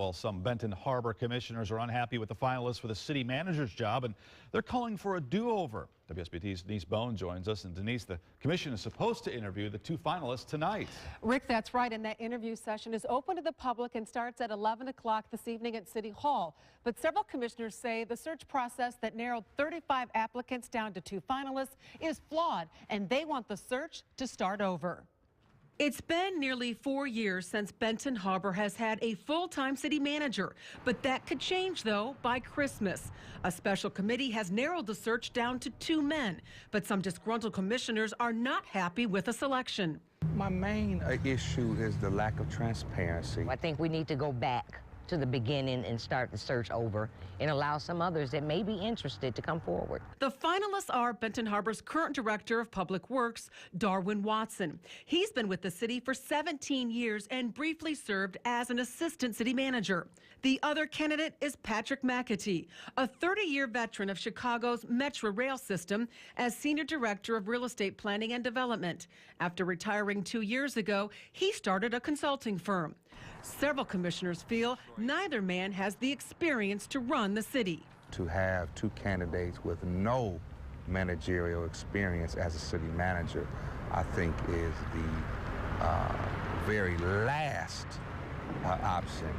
Well, some Benton Harbor commissioners are unhappy with the finalists for the city manager's job, and they're calling for a do-over. WSBT's Denise Bohn joins us, and Denise, the commission is supposed to interview the two finalists tonight. Rick, that's right, and that interview session is open to the public and starts at 11 o'clock this evening at City Hall. But several commissioners say the search process that narrowed 35 applicants down to two finalists is flawed, and they want the search to start over. It's been nearly 4 years since Benton Harbor has had a full-time city manager, but that could change, though, by Christmas. A special committee has narrowed the search down to 2 men, but some disgruntled commissioners are not happy with the selection. My main issue is the lack of transparency. I think we need to go back to the beginning and start the search over and allow some others that may be interested to come forward. The finalists are Benton Harbor's current director of public works, Darwin Watson. He's been with the city for 17 years and briefly served as an assistant city manager. The other candidate is Patrick McAtee, a 30-year veteran of Chicago's Metro rail system as senior director of real estate planning and development. After retiring 2 years ago, he started a consulting firm. Several commissioners feel neither man has the experience to run the city. To have two candidates with no managerial experience as a city manager, I think is the very last option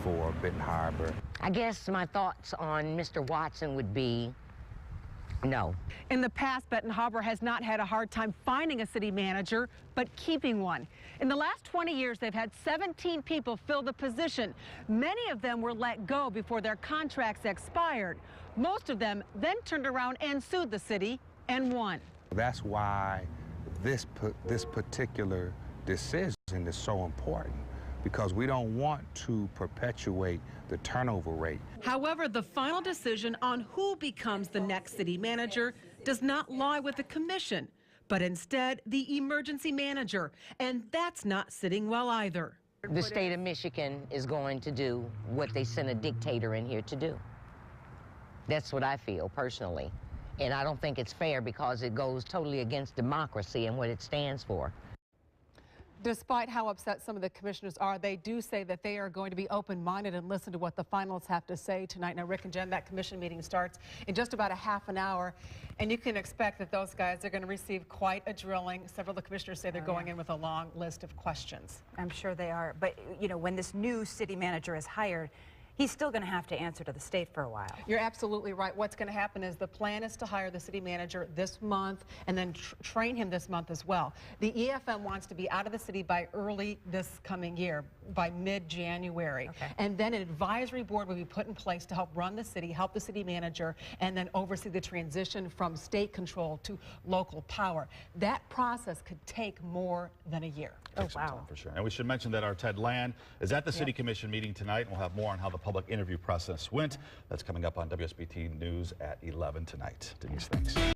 for Benton Harbor. I guess my thoughts on Mr. Watson would be no. In the past, Benton Harbor has not had a hard time finding a city manager, but keeping one. In the last 20 years, they've had 17 people fill the position. Many of them were let go before their contracts expired. Most of them then turned around and sued the city and won. That's why this particular decision is so important, because we don't want to perpetuate the turnover rate. However, the final decision on who becomes the next city manager does not lie with the commission, but instead the emergency manager, and that's not sitting well either. The state of Michigan is going to do what they sent a dictator in here to do. That's what I feel personally. And I don't think it's fair because it goes totally against democracy and what it stands for. Despite how upset some of the commissioners are, they do say that they are going to be open-minded and listen to what the finalists have to say tonight. Now, Rick and Jen, that commission meeting starts in just about a half an hour, and you can expect that those guys are going to receive quite a drilling. Several of the commissioners say they're going in with a long list of questions. I'm sure they are. But, you know, when this new city manager is hired, he's still going to have to answer to the state for a while. You're absolutely right. What's going to happen is the plan is to hire the city manager this month and then train him this month as well. The EFM wants to be out of the city by early this coming year, by mid-January. Okay. And then an advisory board will be put in place to help run the city, help the city manager, and then oversee the transition from state control to local power. That process could take more than a year. Oh, wow. For sure. And we should mention that our Ted Land is at the City Commission meeting tonight, and we'll have more on how the public interview process went. That's coming up on WSBT News at 11 tonight. Denise, thanks.